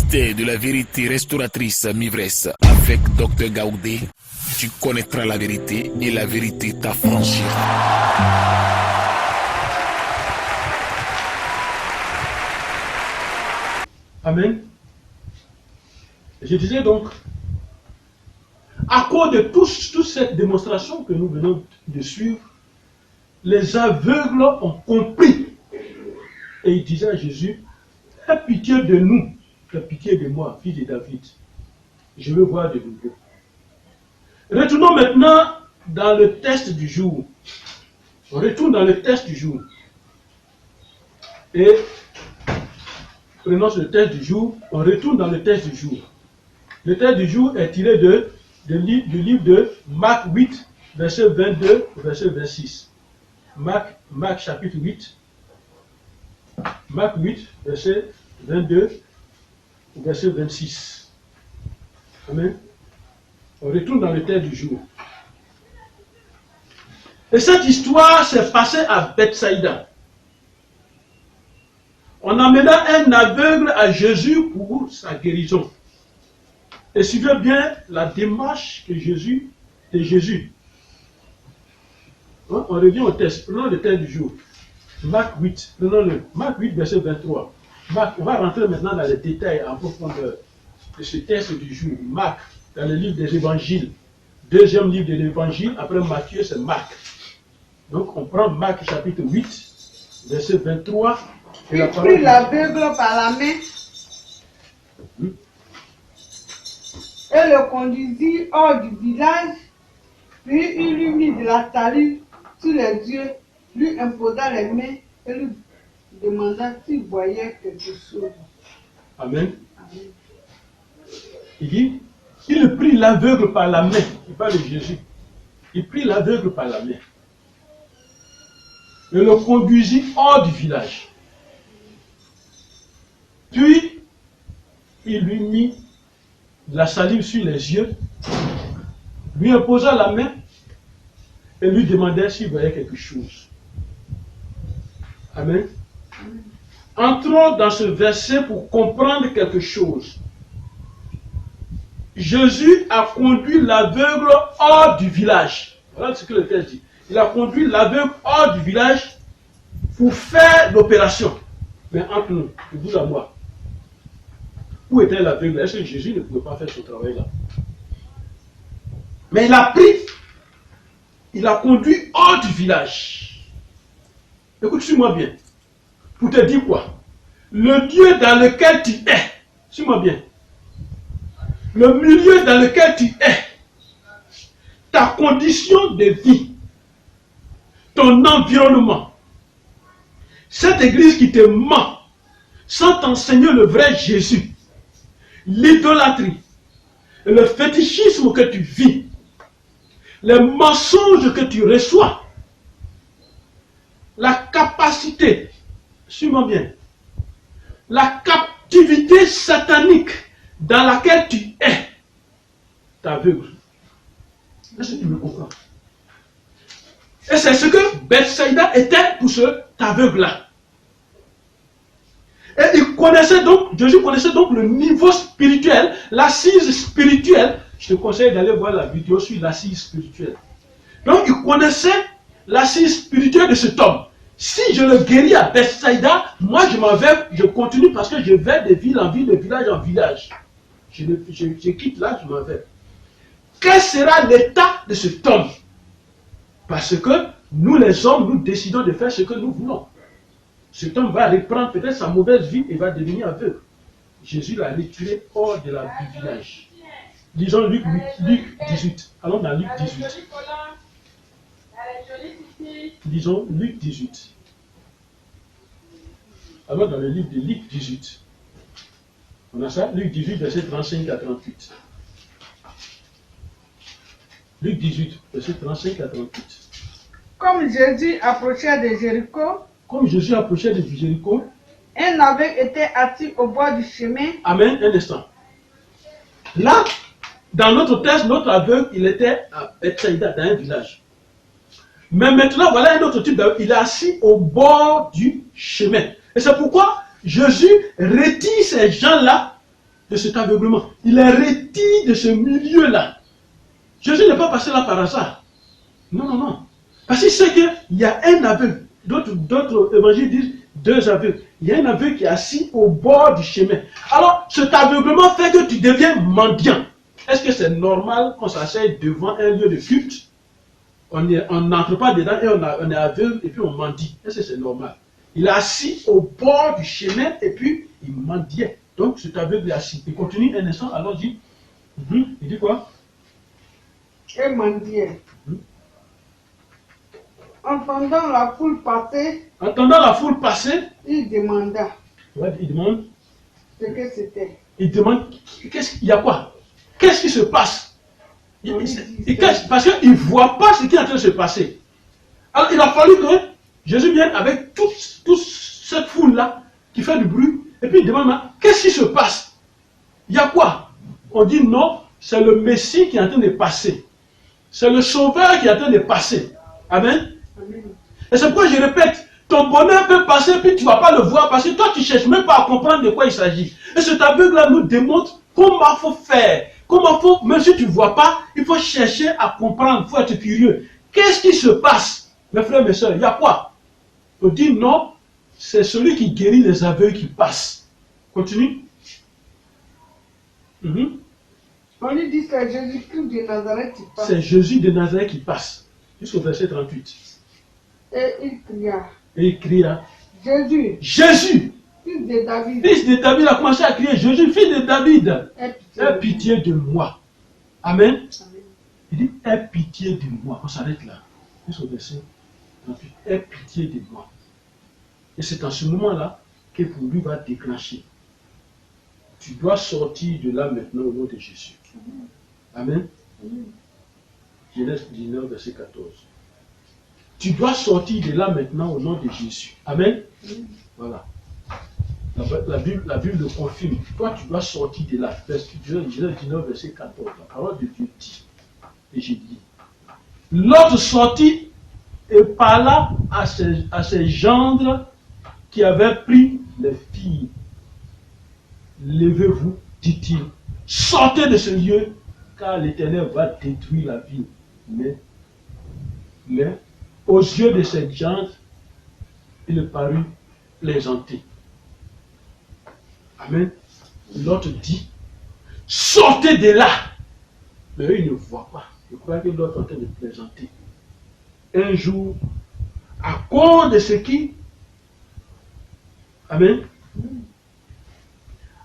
vérité de la vérité restauratrice Mivresse avec Dr Gaoudé. Tu connaîtras la vérité et la vérité t'affranchira. Amen. Je disais donc, à cause de toute cette démonstration que nous venons de suivre, les aveugles ont compris. Et ils disaient à Jésus, aie pitié de nous, aie pitié de moi, fils de David. Je veux voir de nouveau. Retournons maintenant dans le test du jour. On retourne dans le test du jour. Et prenons le test du jour, on retourne dans le test du jour. Le test du jour est tiré du livre de Marc 8, verset 22 au verset 26. Marc chapitre 8. Marc 8, verset 22 au verset 26. Amen. On retourne dans le test du jour. Et cette histoire s'est passée à Bethsaïda. On amena un aveugle à Jésus pour sa guérison. Et suivez bien la démarche de Jésus. On revient au test. Prenons le test du jour. Marc 8. Prenons-le. Marc 8, verset 23. On va rentrer maintenant dans les détails en profondeur de ce test du jour. Marc, dans le livre des évangiles. Deuxième livre de l'évangile. Après Matthieu, c'est Marc. Donc on prend Marc chapitre 8, verset 23. Il prit l'aveugle par la main et le conduisit hors du village, puis il lui mit de la salive sur les yeux, lui imposa les mains et lui demanda s'il voyait quelque chose. Amen. Amen. Il dit, il prit l'aveugle par la main. Il parle de Jésus. Il prit l'aveugle par la main et le conduisit hors du village. Puis, il lui mit de la salive sur les yeux, lui imposa la main et lui demandait s'il voyait quelque chose. Amen. Entrons dans ce verset pour comprendre quelque chose. Jésus a conduit l'aveugle hors du village. Voilà ce que le texte dit. Il a conduit l'aveugle hors du village pour faire l'opération. Mais entre nous, de vous à moi, où était l'aveugle? Est-ce que Jésus ne pouvait pas faire ce travail-là? Mais il a pris, il a conduit hors du village. Écoute, suis-moi bien. Pour te dire quoi? Le Dieu dans lequel tu es, suis-moi bien. Le milieu dans lequel tu es, ta condition de vie, ton environnement, cette église qui te ment, sans t'enseigner le vrai Jésus, l'idolâtrie, le fétichisme que tu vis, les mensonges que tu reçois, la capacité, suis-moi bien, la captivité satanique dans laquelle tu es, t'aveugle. Est-ce que tu me comprends? Et c'est ce que Bethsaïda était pour ce aveugle-là. Et il connaissait donc, Jésus connaissait donc le niveau spirituel, l'assise spirituelle. Je te conseille d'aller voir la vidéo sur l'assise spirituelle. Donc il connaissait l'assise spirituelle de cet homme. Si je le guéris à Bethsaïda, moi je m'en vais, je continue parce que je vais de ville en ville, de village en village. Je quitte là, je m'en vais. Quel sera l'état de cet homme? Parce que nous les hommes, nous décidons de faire ce que nous voulons. Cet homme va reprendre peut-être sa mauvaise vie et va devenir aveugle. Jésus l'a retiré hors du village. Lisons Luc 18. Allons dans Luc 18. Lisons Luc 18. Allons dans le livre de Luc 18. On a ça, Luc 18, verset 35 à 38. Luc 18, verset 35 à 38. Comme Jésus approchait de Jéricho, un aveugle était assis au bord du chemin. Amen, un instant. Là, dans notre texte, notre aveugle, il était à Bethsaïda, dans un village. Mais maintenant, voilà un autre type d'aveugle. Il est assis au bord du chemin. Et c'est pourquoi Jésus retire ces gens-là de cet aveuglement. Il est rôti de ce milieu-là. Jésus n'est pas passé là par hasard. Non, non, non. Parce qu'il sait qu'il y a un aveugle. D'autres évangiles disent 2 aveugles. Il y a un aveugle qui est assis au bord du chemin. Alors, cet aveuglement fait que tu deviens mendiant. Est-ce que c'est normal qu'on s'asseye devant un lieu de culte? On n'entre pas dedans et on est aveugle et puis on mendie. Est-ce que c'est normal? Il est assis au bord du chemin et puis il mendiait. Donc cet aveugle est assis. Il continue un instant, alors il dit, il dit quoi? Et mendiait. Entendant la foule passer, il demanda. Ouais, il demande. Ce que c'était. Il demande, il y a quoi? Qu'est-ce qui se passe? Parce qu'il ne voit pas ce qui est en train de se passer. Alors il a fallu que Jésus vienne avec toute cette foule-là qui fait du bruit, et puis il demande, qu'est-ce qui se passe? Il y a quoi? On dit non, c'est le Messie qui est en train de passer. C'est le Sauveur qui est en train de passer. Amen. Amen. Et c'est pourquoi je répète, ton bonheur peut passer, puis tu ne vas pas le voir, parce que toi tu ne cherches même pas à comprendre de quoi il s'agit. Et cet aveugle-là nous démontre comment il faut faire. Comment il faut, même si tu ne vois pas, il faut chercher à comprendre, il faut être curieux. Qu'est-ce qui se passe? Mes frères, mes soeurs, il y a quoi? On dit non, c'est celui qui guérit les aveugles qui passe. Continue. On lui dit c'est Jésus-Christ de Nazareth qui passe. C'est Jésus de Nazareth qui passe. Jusqu'au verset 38. Et il cria. Et il cria. Jésus. Jésus. Fils de David. Fils de David a commencé à crier. Jésus, fils de David. Aie pitié de moi. Amen. Amen. Il dit, aie pitié de moi. On s'arrête là. Jusqu'au verset 38. Aie pitié de moi. Et c'est en ce moment-là que pour lui va déclencher. Tu dois sortir de là maintenant au nom de Jésus. Amen. Genèse 19, verset 14. Tu dois sortir de là maintenant au nom de Jésus. Amen. Voilà. La Bible le confirme. Toi, tu dois sortir de là. Genèse 19, verset 14. La parole de Dieu dit. Et j'ai dit. L'autre sortit et parla à ses gendres qui avaient pris les filles. Levez-vous, dit-il. Sortez de ce lieu, car l'Éternel va détruire la ville. Mais aux yeux de ces gens, il parut plaisanter. Amen. L'autre dit, sortez de là. Mais eux, ils ne voient pas. Je crois que l'autre est en train de plaisanter. Un jour, à cause de ce qui... Amen.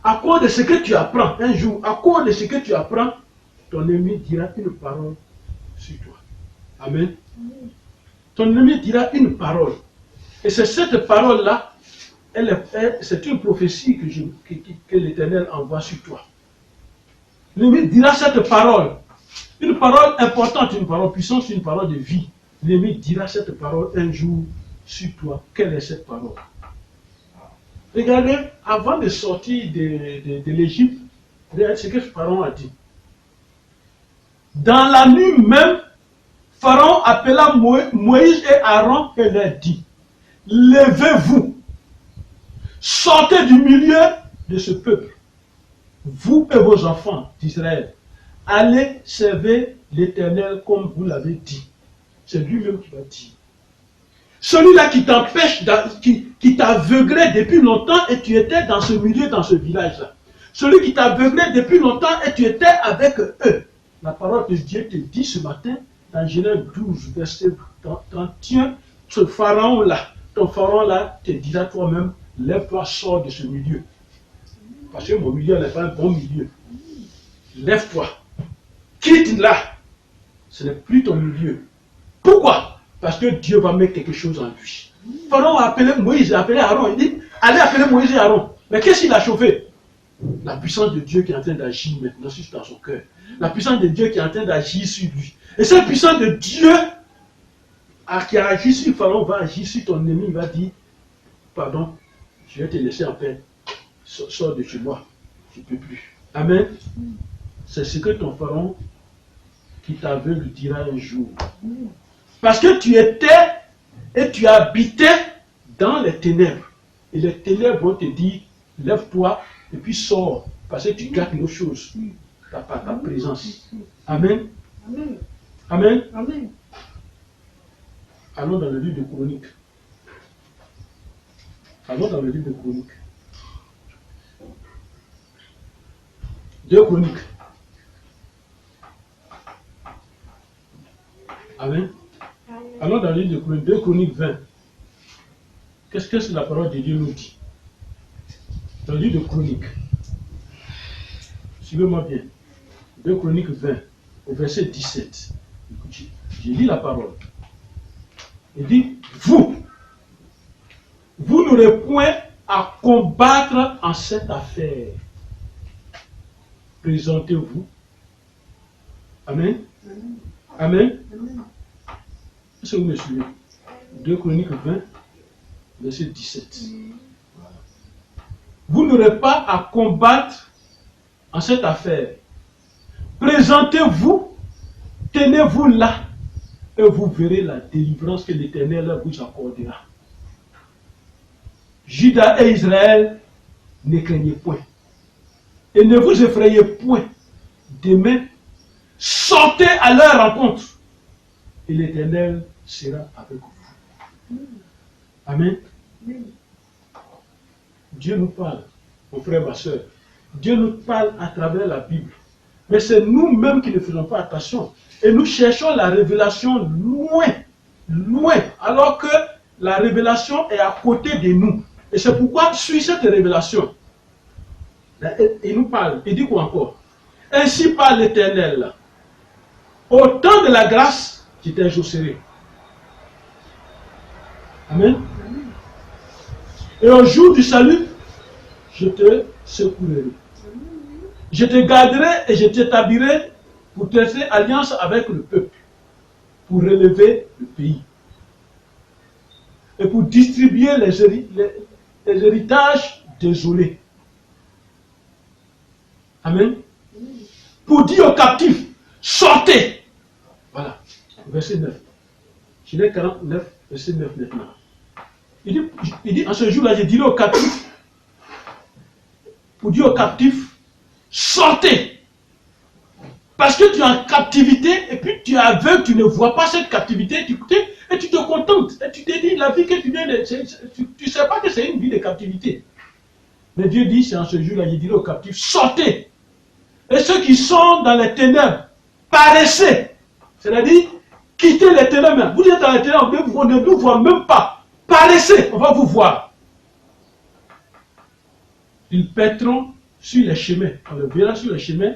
À cause de ce que tu apprends, un jour, à cause de ce que tu apprends, ton ennemi dira une parole sur toi. Amen. Ton ennemi dira une parole. Et c'est cette parole-là, c'est une prophétie que l'Éternel envoie sur toi. L'ennemi dira cette parole. Une parole importante, une parole puissante, une parole de vie. L'ennemi dira cette parole un jour sur toi. Quelle est cette parole? Regardez, avant de sortir de l'Égypte, regardez ce que Pharaon a dit. Dans la nuit même, Pharaon appela Moïse et Aaron et leur dit, levez-vous, sortez du milieu de ce peuple, vous et vos enfants d'Israël, allez servir l'Éternel comme vous l'avez dit. C'est lui-même qui va dire. Celui-là qui t'empêche, qui t'aveuglait depuis longtemps et tu étais dans ce milieu, dans ce village-là. Celui qui t'aveuglait depuis longtemps et tu étais avec eux. La parole de Dieu te dit ce matin, dans Genèse 12, verset 31, ce pharaon-là, ton pharaon-là te dira toi-même, lève-toi, sors de ce milieu. Parce que mon milieu n'est pas un bon milieu. Lève-toi. Quitte là. Ce n'est plus ton milieu. Pourquoi? Parce que Dieu va mettre quelque chose en lui. Pharaon a appelé Moïse, a appelé Aaron. Il dit, allez appeler Moïse et Aaron. Mais qu'est-ce qu'il a chauffé? La puissance de Dieu qui est en train d'agir maintenant dans son cœur. La puissance de Dieu qui est en train d'agir sur lui. Et cette puissance de Dieu qui a agi sur Pharaon va agir sur ton ennemi. Il va dire, pardon, je vais te laisser en paix. Sors de chez moi. Je ne peux plus. Amen. C'est ce que ton Pharaon qui t'aveugle dira un jour. Parce que tu étais et tu habitais dans les ténèbres. Et les ténèbres vont te dire, lève-toi et puis sors. Parce que tu gardes nos choses. Ta présence. Amen. Amen. Amen. Amen. Allons dans le livre de Chroniques. Allons dans le livre de Chroniques. 2 Chroniques. Amen. Allons dans le livre de Chroniques. 2 Chroniques 20. Qu'est-ce que la parole de Dieu nous dit? Dans le livre de Chroniques. Suivez-moi bien. 2 Chroniques 20, au verset 17. Écoutez, je lis la parole. Il dit, vous n'aurez point à combattre en cette affaire. Présentez-vous. Amen. Amen. Est-ce que vous me suivez? 2 Chroniques 20, verset 17. Voilà. Vous n'aurez pas à combattre en cette affaire. Présentez-vous, tenez-vous là, et vous verrez la délivrance que l'Éternel vous accordera. Juda et Israël, ne craignez point. Et ne vous effrayez point. Demain, sortez à leur rencontre. Et l'Éternel sera avec vous. Amen. Dieu nous parle, mon frère, ma soeur. Dieu nous parle à travers la Bible. Mais c'est nous-mêmes qui ne faisons pas attention. Et nous cherchons la révélation loin, loin, alors que la révélation est à côté de nous. Et c'est pourquoi, sur cette révélation, il nous parle, il dit quoi encore? Ainsi parle l'Éternel. Au temps de la grâce, je t'exaucerai. Amen. Et au jour du salut, je te secouerai. Je te garderai et je t'établirai pour te faire alliance avec le peuple, pour relever le pays et pour distribuer les héritages désolés. Amen. Pour dire aux captifs, sortez. Voilà, verset 9. Genèse 49, verset 9 maintenant. Il dit en ce jour-là, je dirai aux captifs, pour dire aux captifs, sortez. Parce que tu es en captivité et puis tu es aveugle, tu ne vois pas cette captivité et tu te contentes. Et tu te dis, la vie que tu viens de... Tu ne sais pas que c'est une vie de captivité. Mais Dieu dit, c'est en ce jour-là, il dirait aux captifs, sortez. Et ceux qui sont dans les ténèbres, paraissez. C'est-à-dire, quittez les ténèbres. Vous êtes dans les ténèbres, on ne vous voit même pas. Paraissez, on va vous voir. Ils paîtront sur les chemins. On le verra sur les chemins.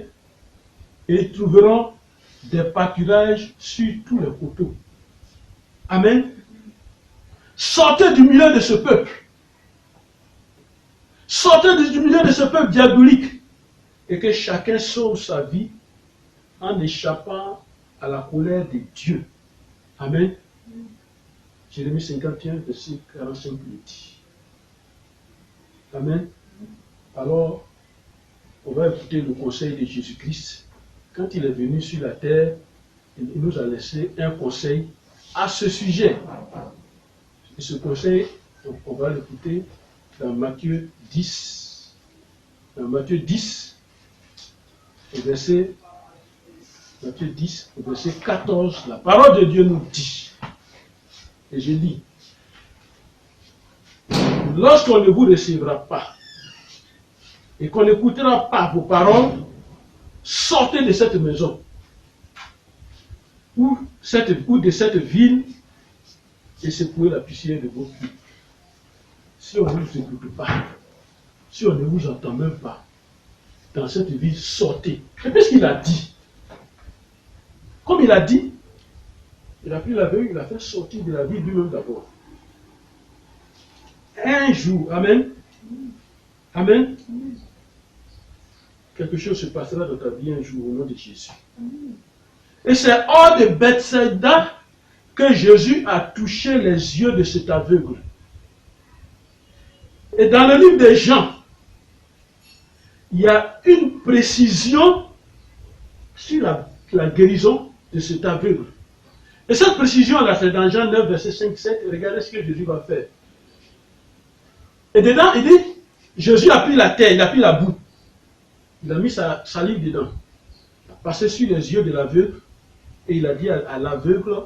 Et ils trouveront des pâturages sur tous les coteaux. Amen. Sortez du milieu de ce peuple. Sortez du milieu de ce peuple diabolique. Et que chacun sauve sa vie en échappant à la colère de Dieu. Amen. Jérémie 51, verset 45 le dit. Amen. Alors, on va écouter le conseil de Jésus-Christ. Quand il est venu sur la terre, il nous a laissé un conseil à ce sujet. Et ce conseil, on va l'écouter dans Matthieu 10. Dans Matthieu 10, au verset, Matthieu 10, au verset 14, la parole de Dieu nous dit, et je lis, lorsqu'on ne vous recevra pas, et qu'on n'écoutera pas vos paroles, sortez de cette maison ou de cette ville et secouez la poussière de vos pieds. Si on ne vous écoute pas, si on ne vous entend même pas, dans cette ville, sortez. Et puis ce qu'il a dit, comme il a dit, il a pris la veuve, il a fait sortir de la ville lui-même d'abord. Un jour, amen. Amen. Quelque chose se passera dans ta vie un jour au nom de Jésus. Et c'est hors de Bethsaïda que Jésus a touché les yeux de cet aveugle. Et dans le livre de Jean, il y a une précision sur la guérison de cet aveugle. Et cette précision-là, c'est dans Jean 9, verset 5-7. Regardez ce que Jésus va faire. Et dedans, il dit, Jésus a pris la terre, il a pris la boue. Il a mis sa salive dedans, passé sur les yeux de l'aveugle, et il a dit à l'aveugle,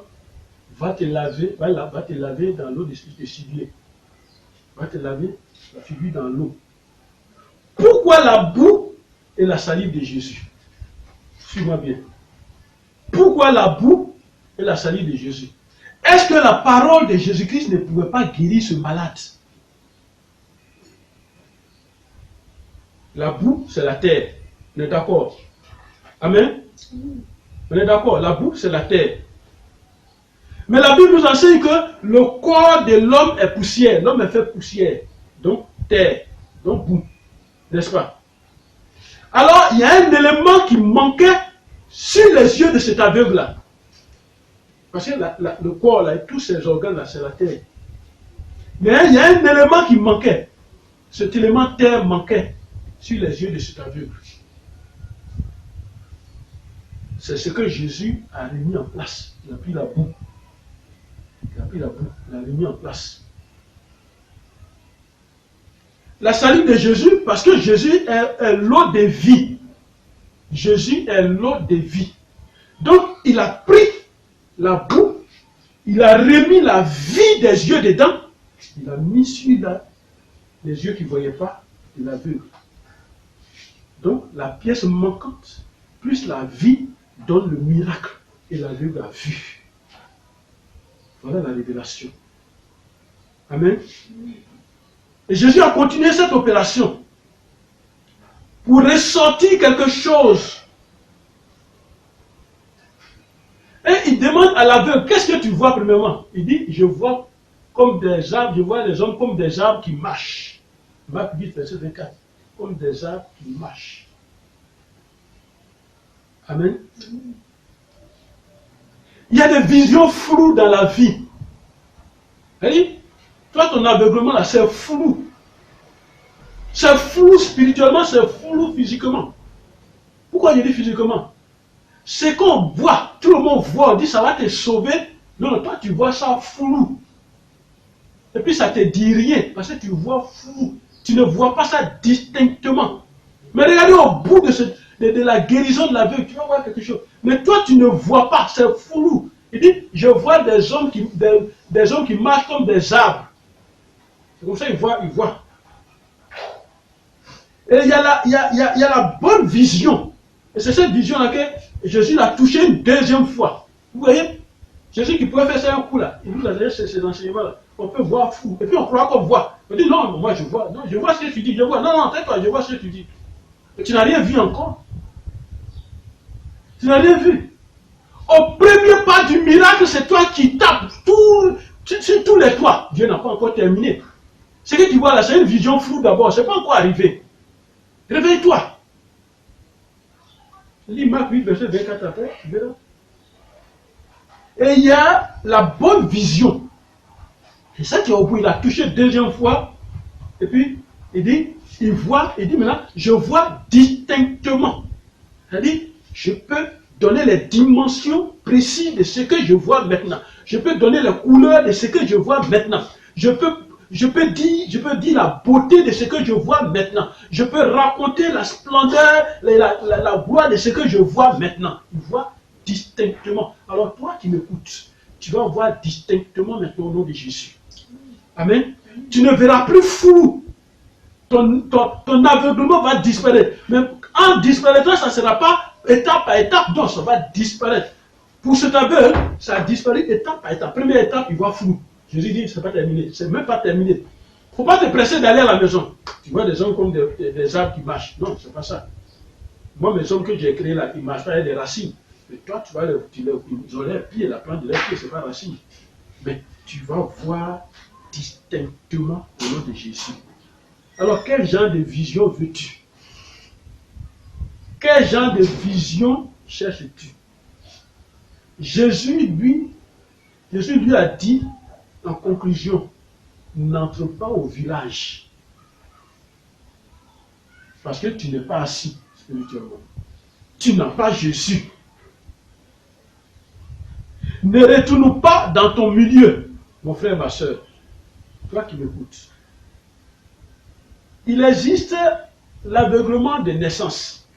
va te laver dans l'eau de civier. Va te laver la figure dans l'eau. Pourquoi la boue et la salive de Jésus? Suis-moi bien. Pourquoi la boue et la salive de Jésus? Est-ce que la parole de Jésus-Christ ne pouvait pas guérir ce malade? La boue, c'est la terre. On est d'accord? Amen? On est d'accord? La boue, c'est la terre. Mais la Bible nous enseigne que le corps de l'homme est poussière. L'homme est fait poussière. Donc, terre. Donc, boue. N'est-ce pas? Alors, il y a un élément qui manquait sur les yeux de cet aveugle-là. Parce que le corps, là, et tous ces organes-là, c'est la terre. Mais il y a un élément qui manquait. Cet élément terre manquait sur les yeux de cet aveugle. C'est ce que Jésus a remis en place. Il a pris la boue. Il a pris la boue, il l'a remis en place. La salive de Jésus, parce que Jésus est l'eau de vie. Jésus est l'eau de vie. Donc, il a pris la boue, il a remis la vie des yeux dedans, il a mis sur les yeux qui ne voyaient pas de l'aveugle. Donc, la pièce manquante, plus la vie, donne le miracle. Et l'aveugle a vu. Voilà la révélation. Amen. Et Jésus a continué cette opération pour ressortir quelque chose. Et il demande à l'aveugle, qu'est-ce que tu vois premièrement? Il dit, je vois comme des arbres, je vois les hommes comme des arbres qui marchent. Marc 8, verset 24. Comme des arbres qui marchent. Amen. Il y a des visions floues dans la vie. Allez, toi, ton aveuglement là, c'est flou. C'est flou spirituellement, c'est flou physiquement. Pourquoi je dis physiquement? C'est qu'on voit, tout le monde voit, on dit ça va te sauver. Non, toi tu vois ça flou. Et puis ça te dit rien, parce que tu vois flou. Tu ne vois pas ça distinctement. Mais regardez au bout de la guérison de l'aveugle, tu vas voir quelque chose. Mais toi tu ne vois pas, c'est flou. Il dit, je vois des hommes qui marchent comme des arbres. C'est comme ça qu'il voit. Et il y a la bonne vision. Et c'est cette vision-là que Jésus l'a touché une deuxième fois. Vous voyez? Jésus qui pouvait faire ça un coup là. Il nous a donné ces enseignements-là. On peut voir fou. Et puis on croit qu'on voit. On dit non, moi je vois. Non, je vois ce que tu dis. Je vois. Non, tais-toi, je vois ce que tu dis. Et tu n'as rien vu encore. Tu n'as rien vu. Au premier pas du miracle, c'est toi qui tapes sur tous les toits. Dieu n'a pas encore terminé. Ce que tu vois là, c'est une vision floue d'abord. Ce n'est pas encore arrivé. Réveille-toi. Lis Marc 8, verset 24 après. Tu verras. Et il y a la bonne vision. C'est ça qui est au bout. Il a touché deuxième fois. Et puis, il dit maintenant, je vois distinctement. C'est-à-dire, je peux donner les dimensions précises de ce que je vois maintenant. Je peux donner les couleurs de ce que je vois maintenant. Je peux dire la beauté de ce que je vois maintenant. Je peux raconter la splendeur, la gloire de ce que je vois maintenant. Il voit distinctement. Alors toi qui m'écoutes, tu vas voir distinctement maintenant au nom de Jésus. Amen. Tu ne verras plus flou. Ton aveuglement va disparaître. Mais en disparaîtrant, ça ne sera pas étape par étape, donc ça va disparaître. Pour cet aveugle, ça a disparu étape par étape. Première étape, il voit flou. Jésus dit, c'est pas terminé. C'est même pas terminé. Il ne faut pas te presser d'aller à la maison. Tu vois des hommes comme des arbres qui marchent. Non, c'est pas ça. Moi, mes hommes que j'ai créés là, ils marchent pas avec des racines. Mais toi, tu vas ils ont leurs pieds, la plante de leurs pieds, c'est pas racine. Mais tu vas voir distinctement au nom de Jésus. Alors, quel genre de vision veux-tu? Quel genre de vision cherches-tu? Jésus lui a dit en conclusion, n'entre pas au village. Parce que tu n'es pas assis spirituellement. Tu n'as pas Jésus. Ne retourne pas dans ton milieu, mon frère, ma soeur. Toi qui m'écoutes. Il existe l'aveuglement de naissance.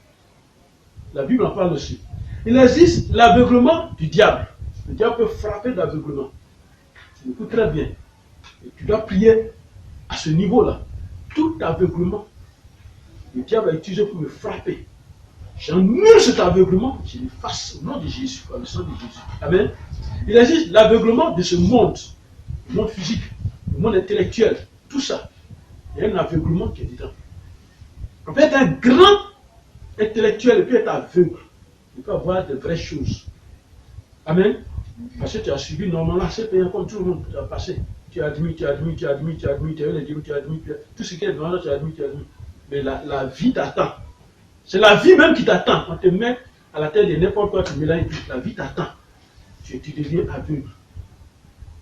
La Bible en parle aussi. Il existe l'aveuglement du diable. Le diable peut frapper d'aveuglement. Tu m'écoutes très bien. Et tu dois prier à ce niveau-là. Tout aveuglement, le diable a utilisé pour me frapper. J'annule cet aveuglement, je l'efface au nom de Jésus, par le sang de Jésus. Amen. Il existe l'aveuglement de ce monde, le monde physique, le monde intellectuel, tout ça. Il y a un aveuglement qui est dedans. On peut être un grand intellectuel et puis être aveugle. Il peut avoir de vraies choses. Amen. Parce que tu as suivi normalement, c'est payant comme tout le monde, tu as passé. Tu as admis, tu as admis, tu as admis, tu as admis, tu as eu les dieux, tu as admis, tout ce qui est devant toi, tu as admis, tu as admis. Mais la vie t'attend. C'est la vie même qui t'attend. On te met à la tête de n'importe quoi, tu mélanges tout. La vie t'attend. Tu deviens aveugle.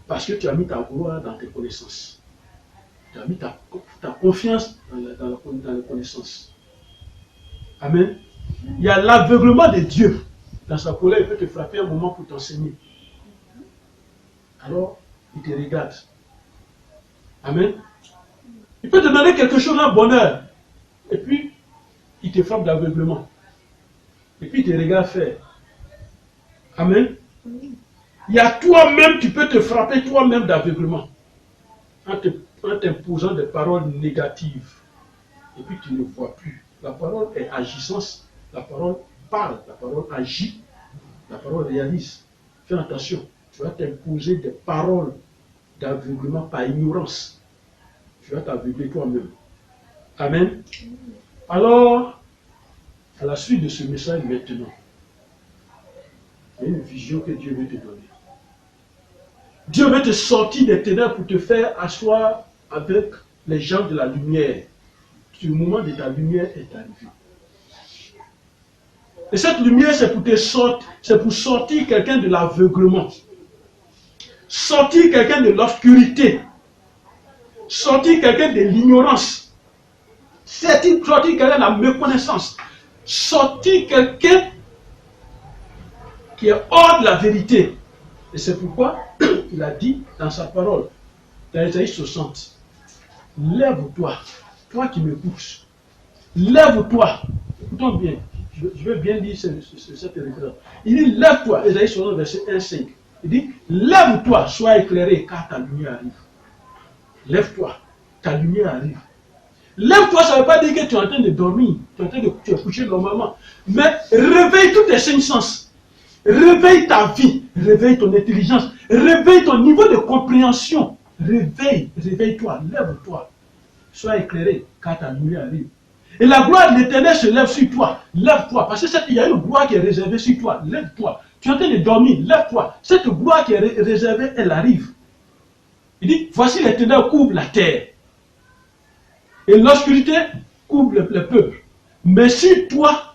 Parce que tu as mis ta gloire dans tes connaissances. Tu as mis ta confiance dans les connaissances. Amen. Il y a l'aveuglement de Dieu. Dans sa colère, il peut te frapper un moment pour t'enseigner. Alors, il te regarde. Amen. Il peut te demander quelque chose, un bonheur. Et puis, il te frappe d'aveuglement. Et puis, il te regarde faire. Amen. Il y a toi-même, tu peux te frapper toi-même d'aveuglement. En t'imposant des paroles négatives. Et puis, tu ne vois plus. La parole est agissance. La parole parle. La parole agit. La parole réalise. Fais attention. Tu vas t'imposer des paroles d'aveuglement par ignorance. Tu vas t'aveugler toi-même. Amen. Alors, à la suite de ce message maintenant, il y a une vision que Dieu veut te donner. Dieu veut te sortir des ténèbres pour te faire asseoir avec les gens de la lumière. Le moment de ta lumière est arrivé. Et cette lumière, c'est pour sortir quelqu'un de l'aveuglement. Sortir quelqu'un de l'obscurité. Sortir quelqu'un de l'ignorance. Sortir quelqu'un de la méconnaissance. Sortir quelqu'un qui est hors de la vérité. Et c'est pourquoi il a dit dans sa parole, dans Isaïe 60, lève-toi, toi qui m'écoutes, lève-toi. Écoutons bien, je veux bien dire cette référence. Il dit, lève-toi, Isaïe 60, verset 1-5. Il dit, lève-toi, sois éclairé, car ta lumière arrive. Lève-toi, ta lumière arrive. Lève-toi, ça ne veut pas dire que tu es en train de dormir, tu es couché normalement. Mais réveille tous tes cinq sens. Réveille ta vie, réveille ton intelligence, réveille ton niveau de compréhension. Réveille-toi, lève-toi. Sois éclairé, car ta lumière arrive. Et la gloire de l'Éternel se lève sur toi. Lève-toi, parce qu'il y a une gloire qui est réservée sur toi. Lève-toi. Tu es en train de dormir, lève-toi. Cette gloire qui est réservée, elle arrive. Il dit, voici l'Éternel couvre la terre. Et l'obscurité couvre le peuple. Mais sur toi,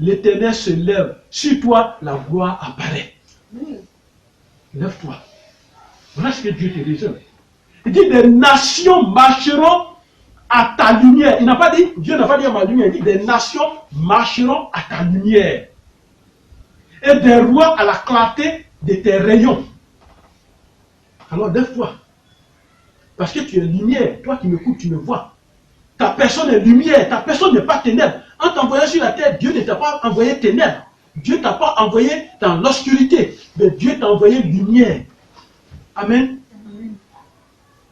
l'Éternel se lève. Sur toi, la gloire apparaît. Lève-toi. Voilà ce que Dieu te réserve. Il dit, des nations marcheront à ta lumière. Il n'a pas dit, Dieu n'a pas dit à ma lumière. Il dit, des nations marcheront à ta lumière. Et des rois à la clarté de tes rayons. Alors lève-toi. Parce que tu es lumière. Toi qui m'écoutes, tu me vois. Ta personne est lumière. Ta personne n'est pas ténèbres. En t'envoyant sur la terre, Dieu ne t'a pas envoyé ténèbres. Dieu ne t'a pas envoyé dans l'obscurité. Mais Dieu t'a envoyé lumière. Amen.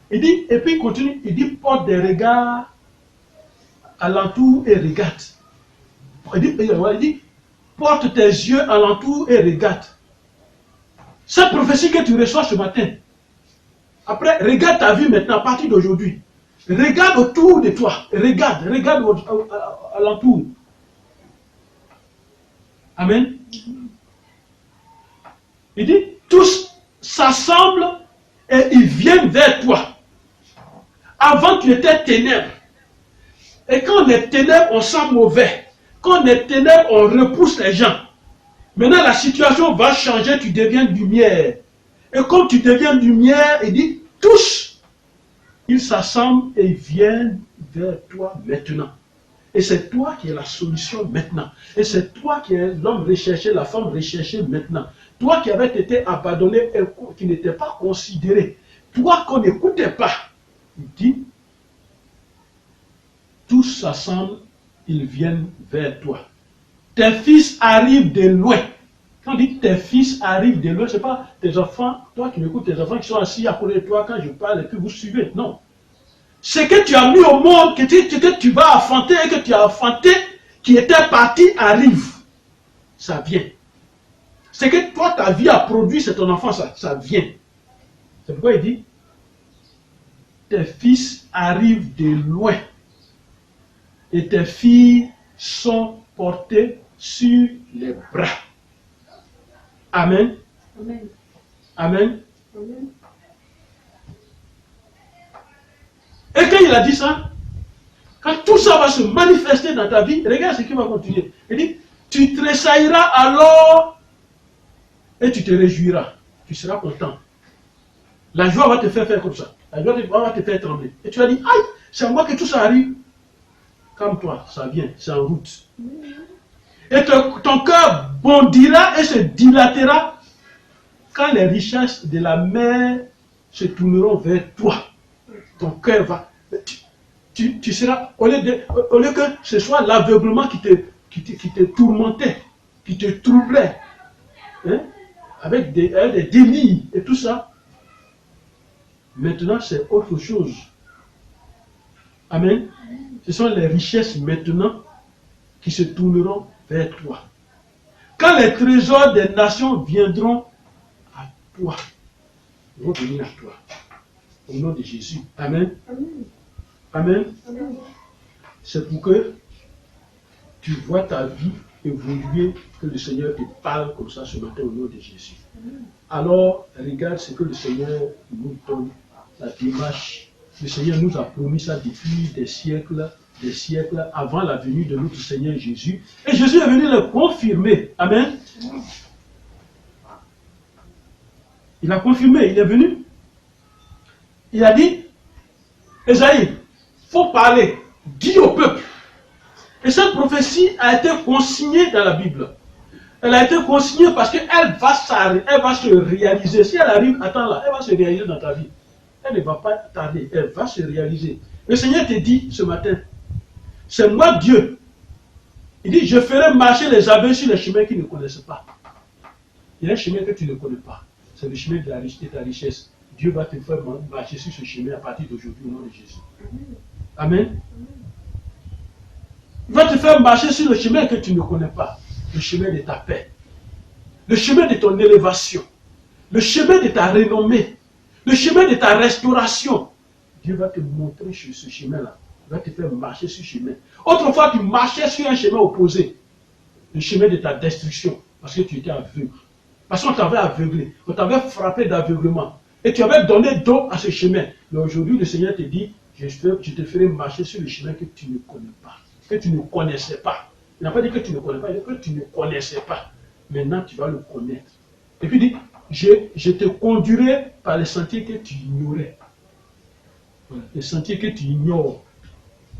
Il dit, et puis il continue, il dit, porte des regards alentour et regarde. Il dit, porte tes yeux alentour et regarde. Cette prophétie que tu reçois ce matin, après, regarde ta vie maintenant, à partir d'aujourd'hui. Regarde autour de toi. Regarde alentour. Amen. Il dit, tous s'assemblent et ils viennent vers toi. Avant, tu étais ténèbres. Et quand on est ténèbres, on sent mauvais. Quand on est ténèbres, on repousse les gens. Maintenant, la situation va changer, tu deviens lumière. Et comme tu deviens lumière, il dit, tous, ils s'assemblent et ils viennent vers toi maintenant. Et c'est toi qui es la solution maintenant. Et c'est toi qui es l'homme recherché, la femme recherchée maintenant. Toi qui avais été abandonné et qui n'était pas considéré. Toi qu'on n'écoutait pas. Il dit, tous s'assemblent, ils viennent vers toi. tes fils arrivent de loin. Quand on dit tes fils arrivent de loin, ce n'est pas tes enfants, toi qui m'écoutes, tes enfants qui sont assis à côté de toi quand je parle et puis vous suivez. Non. Ce que tu as mis au monde, que tu vas enfanter et que tu as enfanté, qui était parti, arrive. Ça vient. Ce que toi, ta vie a produit, c'est ton enfant, ça vient. C'est pourquoi il dit, tes fils arrivent de loin et tes filles sont portées sur les bras. Amen. Amen. Amen. Amen. Et quand il a dit ça, quand tout ça va se manifester dans ta vie, regarde ce qui va continuer. Il dit, tu tressailleras alors et tu te réjouiras. Tu seras content. La joie va te faire comme ça. La joie va te faire trembler. Et tu vas dire, aïe, c'est à moi que tout ça arrive. Calme-toi, ça vient, c'est en route. Et ton cœur bondira et se dilatera quand les richesses de la mer se tourneront vers toi. Ton cœur va... Tu seras... Au lieu que ce soit l'aveuglement qui te tourmentait, qui te troublait, hein, avec des délires et tout ça, maintenant c'est autre chose. Amen. Ce sont les richesses maintenant qui se tourneront vers toi. Quand les trésors des nations viendront à toi, ils vont venir à toi. Au nom de Jésus. Amen. Amen. Amen. C'est pour que tu vois ta vie évoluer, que le Seigneur te parle comme ça ce matin au nom de Jésus. Alors, regarde ce que le Seigneur nous donne, la démarche. Le Seigneur nous a promis ça depuis des siècles avant la venue de notre Seigneur Jésus. Et Jésus est venu le confirmer. Amen. Il a confirmé, il est venu. Il a dit, Esaïe, il faut parler, dis au peuple. Et cette prophétie a été consignée dans la Bible. Elle a été consignée parce qu'elle va se réaliser. Si elle arrive, attends là, elle va se réaliser dans ta vie. Elle ne va pas tarder, elle va se réaliser. Le Seigneur te dit ce matin, c'est moi Dieu. Il dit, je ferai marcher les aveugles sur les chemins qu'ils ne connaissent pas. Il y a un chemin que tu ne connais pas. C'est le chemin de ta richesse. Dieu va te faire marcher sur ce chemin à partir d'aujourd'hui au nom de Jésus. Amen. Il va te faire marcher sur le chemin que tu ne connais pas. Le chemin de ta paix. Le chemin de ton élévation. Le chemin de ta renommée. Le chemin de ta restauration. Dieu va te montrer sur ce chemin-là. Il va te faire marcher sur ce chemin. Autrefois, tu marchais sur un chemin opposé. Le chemin de ta destruction. Parce que tu étais aveugle. Parce qu'on t'avait aveuglé. On t'avait frappé d'aveuglement. Et tu avais donné dos à ce chemin. Mais aujourd'hui, le Seigneur te dit, je te ferai marcher sur le chemin que tu ne connais pas. Que tu ne connaissais pas. Il n'a pas dit que tu ne connais pas, il a dit que tu ne connaissais pas. Maintenant, tu vas le connaître. Et puis il dit, je te conduirai par les sentiers que tu ignorais. Voilà, les sentiers que tu ignores.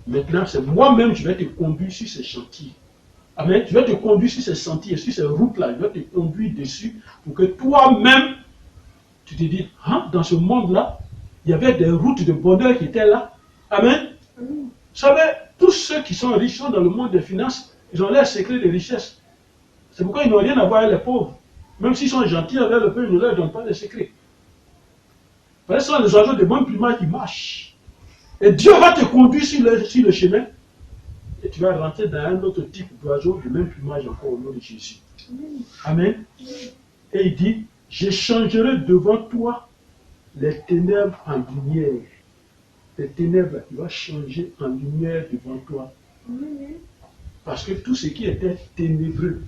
Maintenant, c'est moi-même, je vais te conduire sur ces chantiers. Amen. Je vais te conduire sur ces sentiers, sur ces routes-là. Je vais te conduire dessus pour que toi-même, tu te dis, hein, dans ce monde-là, il y avait des routes de bonheur qui étaient là. Amen. Vous savez, tous ceux qui sont riches sont dans le monde des finances, ils ont l'air secret de richesse. C'est pourquoi ils n'ont rien à voir avec les pauvres. Même s'ils sont gentils avec le peuple, ils ne leur donnent pas les secrets. Parce que ce sont les oiseaux de bon plumage qui marchent. Et Dieu va te conduire sur le chemin. Et tu vas rentrer dans un autre type d'oiseau de même plumage encore au nom de Jésus. Amen. Et il dit, j'échangerai devant toi les ténèbres en lumière. Les ténèbres, il va changer en lumière devant toi. Parce que tout ce qui était ténébreux,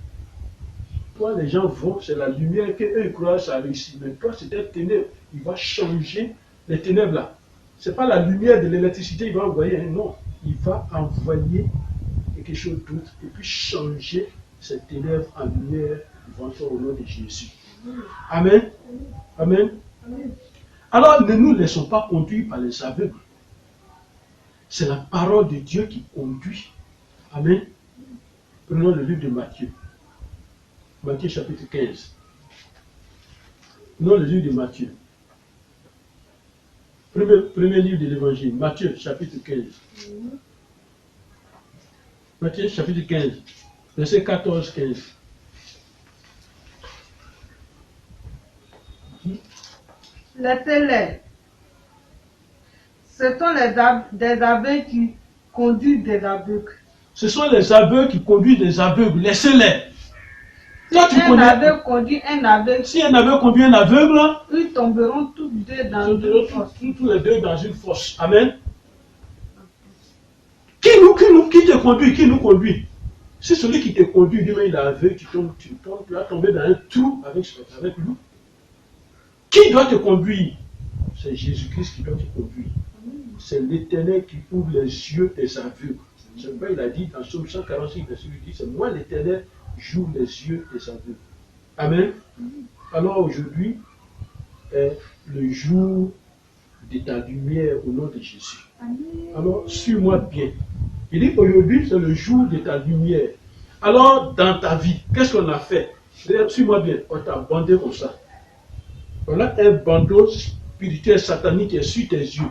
toi les gens vont, c'est la lumière qu'eux croient ça réussit. Mais toi c'était ténèbres, il va changer les ténèbres là. Ce n'est pas la lumière de l'électricité, il va envoyer, non. Il va envoyer quelque chose d'autre et puis changer ces ténèbres en lumière devant toi au nom de Jésus. Amen. Amen. Alors ne nous laissons pas conduire par les aveugles. C'est la parole de Dieu qui conduit. Amen. Prenons le livre de Matthieu. Matthieu chapitre 15. Prenons le livre de Matthieu. Premier livre de l'évangile. Matthieu chapitre 15. Matthieu chapitre 15. Verset 14-15. Les télés, ce sont des aveugles qui conduisent des aveugles. Ce sont les aveugles qui conduisent des aveugles. Laissez-les. Toi, tu Un connais. aveugle conduit un aveugle, Si un aveugle conduit un aveugle, ils tomberont tous deux dans tous une fosse. tous les deux dans une fosse. Amen. Qui te conduit? Qui nous conduit? Si celui qui te conduit, lui-même il est aveugle, tu vas tomber dans un trou avec lui. Qui doit te conduire? C'est Jésus-Christ qui doit te conduire. C'est l'Éternel qui ouvre les yeux des aveugles. C'est pourquoi il a dit dans Psaume 146, verset 8, c'est moi l'Éternel, j'ouvre les yeux des aveugles. Amen. Alors aujourd'hui est le jour de ta lumière au nom de Jésus. Alors suis-moi bien. Il dit aujourd'hui c'est le jour de ta lumière. Alors dans ta vie, qu'est-ce qu'on a fait? Suis-moi bien, on t'a bandé comme ça. On a un bandeau spirituel satanique qui est sur tes yeux.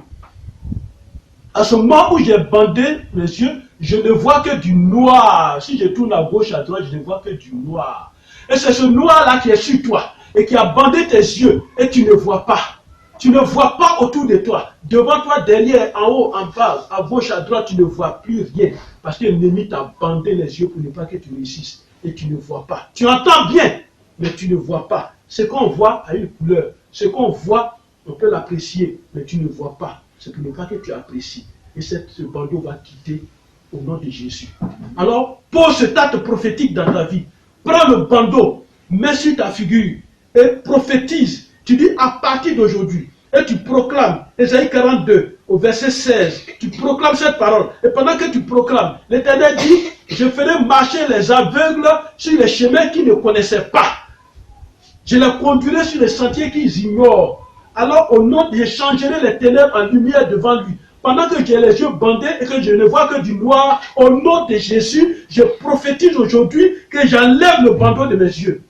À ce moment où j'ai bandé mes yeux, je ne vois que du noir. Si je tourne à gauche, à droite, je ne vois que du noir. Et c'est ce noir-là qui est sur toi et qui a bandé tes yeux et tu ne vois pas. Tu ne vois pas autour de toi. Devant toi, derrière, en haut, en bas, à gauche, à droite, tu ne vois plus rien. Parce que l'ennemi t'a bandé les yeux pour ne pas que tu réussisses. Et tu ne vois pas. Tu entends bien, mais tu ne vois pas. Ce qu'on voit a une couleur. Ce qu'on voit, on peut l'apprécier, mais tu ne vois pas. C'est pour ne pas que tu apprécies. Et ce bandeau va quitter au nom de Jésus. Alors, pose cet acte prophétique dans ta vie. Prends le bandeau, mets sur ta figure et prophétise. Tu dis à partir d'aujourd'hui, et tu proclames, Ésaïe 42, au verset 16, tu proclames cette parole. Et pendant que tu proclames, l'Éternel dit, je ferai marcher les aveugles sur les chemins qu'ils ne connaissaient pas. Je les conduirai sur les sentiers qu'ils ignorent. Alors au nom, je changerai les ténèbres en lumière devant lui. Pendant que j'ai les yeux bandés et que je ne vois que du noir, au nom de Jésus, je prophétise aujourd'hui que j'enlève le bandeau de mes yeux.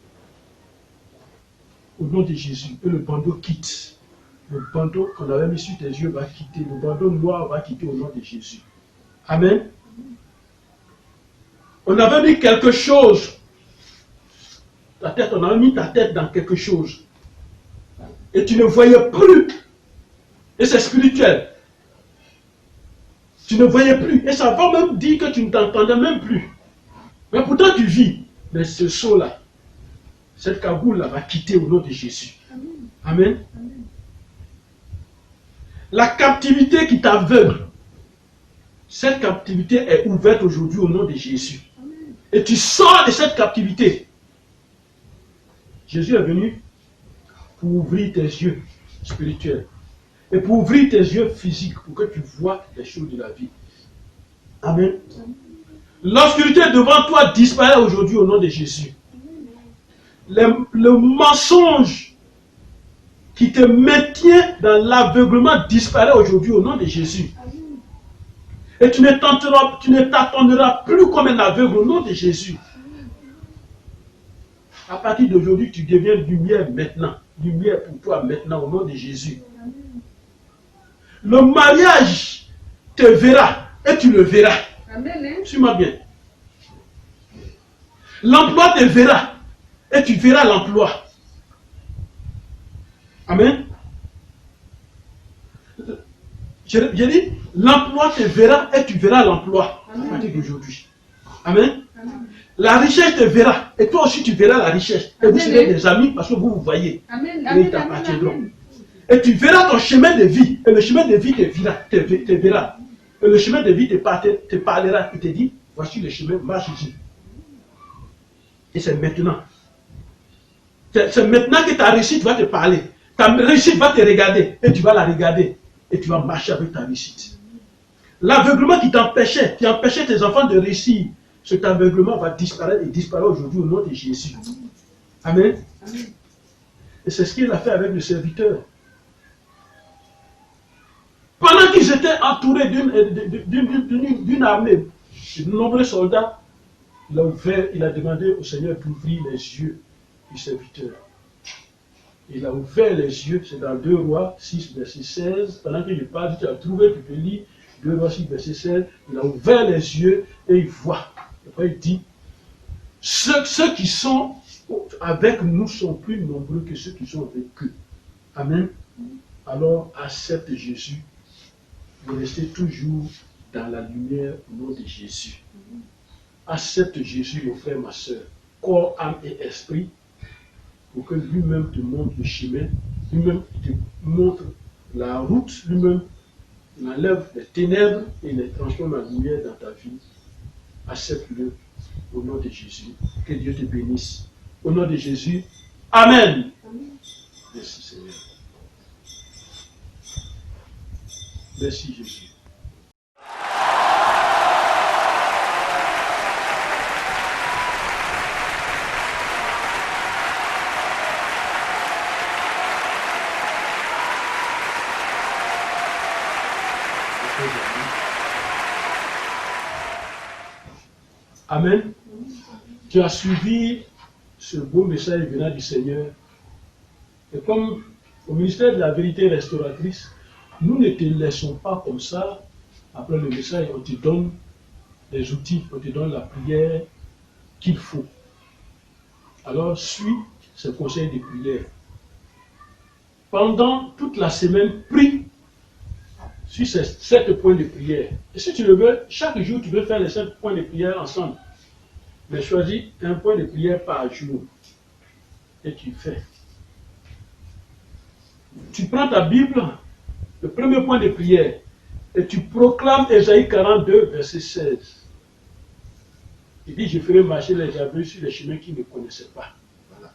Au nom de Jésus, et le bandeau quitte. Le bandeau qu'on avait mis sur tes yeux va quitter. Le bandeau noir va quitter au nom de Jésus. Amen. On avait mis quelque chose. On avait mis ta tête dans quelque chose. Et tu ne voyais plus. Et c'est spirituel. Tu ne voyais plus. Et ça va même dire que tu ne t'entendais même plus. Mais pourtant tu vis. Mais ce saut-là, cette cagoule-là va quitter au nom de Jésus. Amen. Amen. La captivité qui t'aveugle, cette captivité est ouverte aujourd'hui au nom de Jésus. Amen. Et tu sors de cette captivité. Jésus est venu pour ouvrir tes yeux spirituels et pour ouvrir tes yeux physiques pour que tu vois les choses de la vie. Amen. L'obscurité devant toi disparaît aujourd'hui au nom de Jésus. Le mensonge qui te maintient dans l'aveuglement disparaît aujourd'hui au nom de Jésus. Et tu ne t'attendras plus comme un aveugle au nom de Jésus. À partir d'aujourd'hui, tu deviens lumière maintenant. Lumière pour toi maintenant au nom de Jésus. Le mariage te verra et tu le verras. Suis-moi bien. L'emploi te verra et tu verras l'emploi. Amen. Je dis, l'emploi te verra et tu verras l'emploi à partir d'aujourd'hui. Amen. La richesse te verra et toi aussi tu verras la richesse. Et vous serez des amis parce que vous voyez. Amen. Et ils t'appartiendront. Et tu verras ton chemin de vie. Et le chemin de vie te verra. Et le chemin de vie te parlera. Il te dit, voici le chemin, marche ici. Et c'est maintenant. C'est maintenant que ta réussite va te parler. Ta réussite va te regarder. Et tu vas la regarder. Et tu vas marcher avec ta réussite. L'aveuglement qui empêchait tes enfants de réussir, cet aveuglement va disparaître et disparaît aujourd'hui au nom de Jésus. Amen. Et c'est ce qu'il a fait avec le serviteur. Pendant qu'ils étaient entourés d'une armée de nombreux soldats, il a demandé au Seigneur d'ouvrir les yeux du serviteur. Il a ouvert les yeux, c'est dans 2 Rois 6, verset 16. Pendant que je parle, tu as trouvé, tu peux lire 2 Rois 6, verset 16. Il a ouvert les yeux et il voit. Après il dit, ceux qui sont avec nous sont plus nombreux que ceux qui sont avec eux. Amen. Alors accepte Jésus. Vous restez toujours dans la lumière au nom de Jésus. Accepte Jésus, mon frère, ma soeur, corps, âme et esprit, pour que lui-même te montre le chemin, lui-même te montre la route, lui-même enlève les ténèbres et les transforme en lumière dans ta vie. Accepte-le au nom de Jésus. Que Dieu te bénisse. Au nom de Jésus. Amen. Merci Seigneur. Merci Jésus. Amen. Tu as suivi ce beau message venant du Seigneur. Et comme au ministère de la vérité restauratrice, nous ne te laissons pas comme ça. Après le message, on te donne les outils, on te donne la prière qu'il faut. Alors, suis ce conseil de prière. Pendant toute la semaine, prie sur ces 7 points de prière. Et si tu le veux, chaque jour, tu veux faire les 7 points de prière ensemble. Mais choisis un point de prière par jour. Et tu fais. Tu prends ta Bible, le premier point de prière, et tu proclames Ésaïe 42, verset 16. Il dit, je ferai marcher les aveugles sur les chemins qu'ils ne connaissaient pas. Voilà.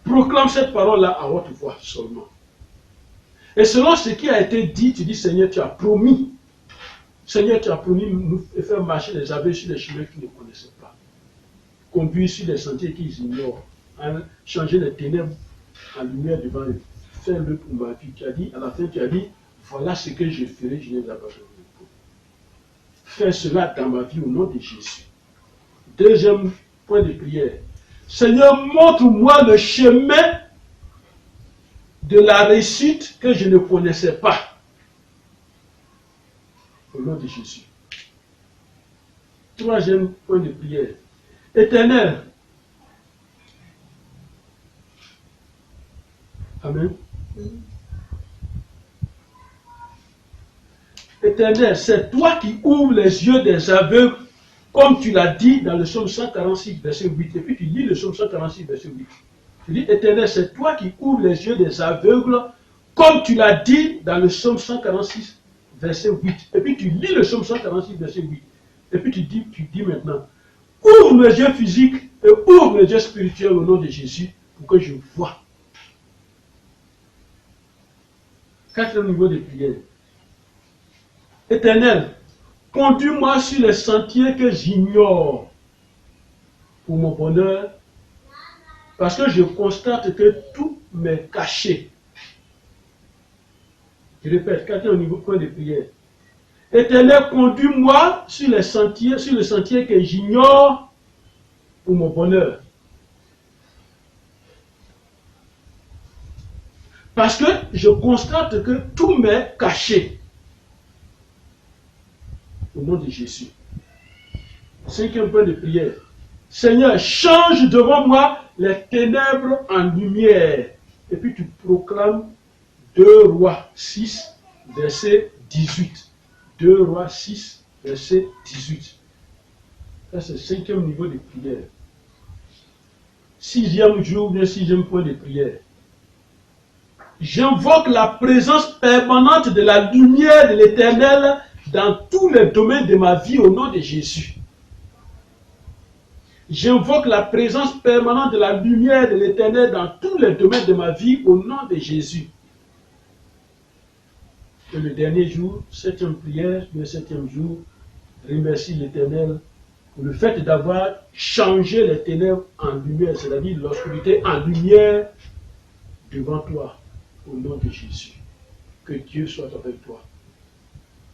Proclame cette parole-là à haute voix seulement. Et selon ce qui a été dit, tu dis, Seigneur, tu as promis. Seigneur, tu as promis nous faire marcher les aveugles sur les chemins qu'ils ne connaissaient pas. Conduire sur les sentiers qu'ils ignorent. Changer les ténèbres en lumière devant eux. Fais-le pour ma vie. Tu as dit, à la fin, tu as dit, voilà ce que je ferai, je les abandonnerai pas. Fais cela dans ma vie au nom de Jésus. Deuxième point de prière. Seigneur, montre-moi le chemin de la réussite que je ne connaissais pas. Au nom de Jésus. Troisième point de prière. Éternel. Amen. Éternel, c'est toi qui ouvres les yeux des aveugles, comme tu l'as dit dans le psaume 146, verset 8. Et puis tu lis le psaume 146, verset 8. Tu dis, Éternel, c'est toi qui ouvres les yeux des aveugles, comme tu l'as dit dans le psaume 146, verset 8. Et puis tu lis le psaume 146, verset 8. Et puis tu dis maintenant, ouvre mes yeux physiques et ouvre mes yeux spirituels au nom de Jésus, pour que je vois. Quatrième niveau de prière. Éternel, conduis-moi sur les sentiers que j'ignore pour mon bonheur, parce que je constate que tout m'est caché. Je répète, quatrième niveau point de prière. Éternel, conduis-moi sur le sentier que j'ignore pour mon bonheur. Parce que je constate que tout m'est caché. Au nom de Jésus. Cinquième point de prière. Seigneur, change devant moi les ténèbres en lumière. Et puis tu proclames 2 Rois 6, verset 18. 2 Rois 6, verset 18. Ça, c'est le cinquième niveau de prière. Sixième jour, bien sixième point de prière. J'invoque la présence permanente de la lumière de l'Éternel dans tous les domaines de ma vie au nom de Jésus. J'invoque la présence permanente de la lumière de l'Éternel dans tous les domaines de ma vie au nom de Jésus. Et le dernier jour, septième prière, le septième jour, remercie l'Éternel pour le fait d'avoir changé les ténèbres en lumière, c'est-à-dire l'obscurité en lumière devant toi, au nom de Jésus. Que Dieu soit avec toi.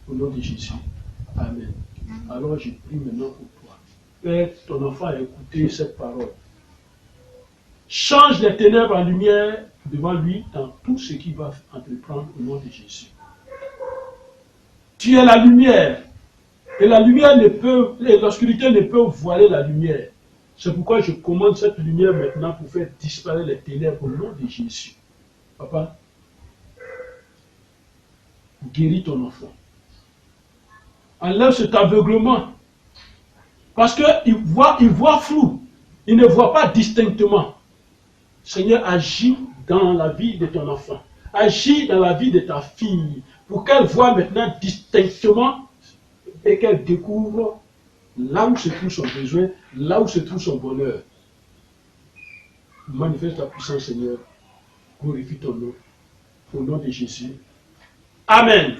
Au nom de Jésus. Amen. Alors je prie maintenant pour toi. Père, ton enfant a écouté cette parole. Change les ténèbres en lumière devant lui dans tout ce qu'il va entreprendre au nom de Jésus. Tu es la lumière. Et la lumière ne peut, et l'obscurité ne peut voiler la lumière. C'est pourquoi je commande cette lumière maintenant pour faire disparaître les ténèbres au nom de Jésus. Papa, guéris ton enfant. Enlève cet aveuglement. Parce qu'il voit flou. Il ne voit pas distinctement. Seigneur, agis dans la vie de ton enfant. Agis dans la vie de ta fille. Pour qu'elle voie maintenant distinctement et qu'elle découvre là où se trouve son besoin, là où se trouve son bonheur. Manifeste ta puissance, Seigneur. Glorifie ton nom. Au nom de Jésus. Amen.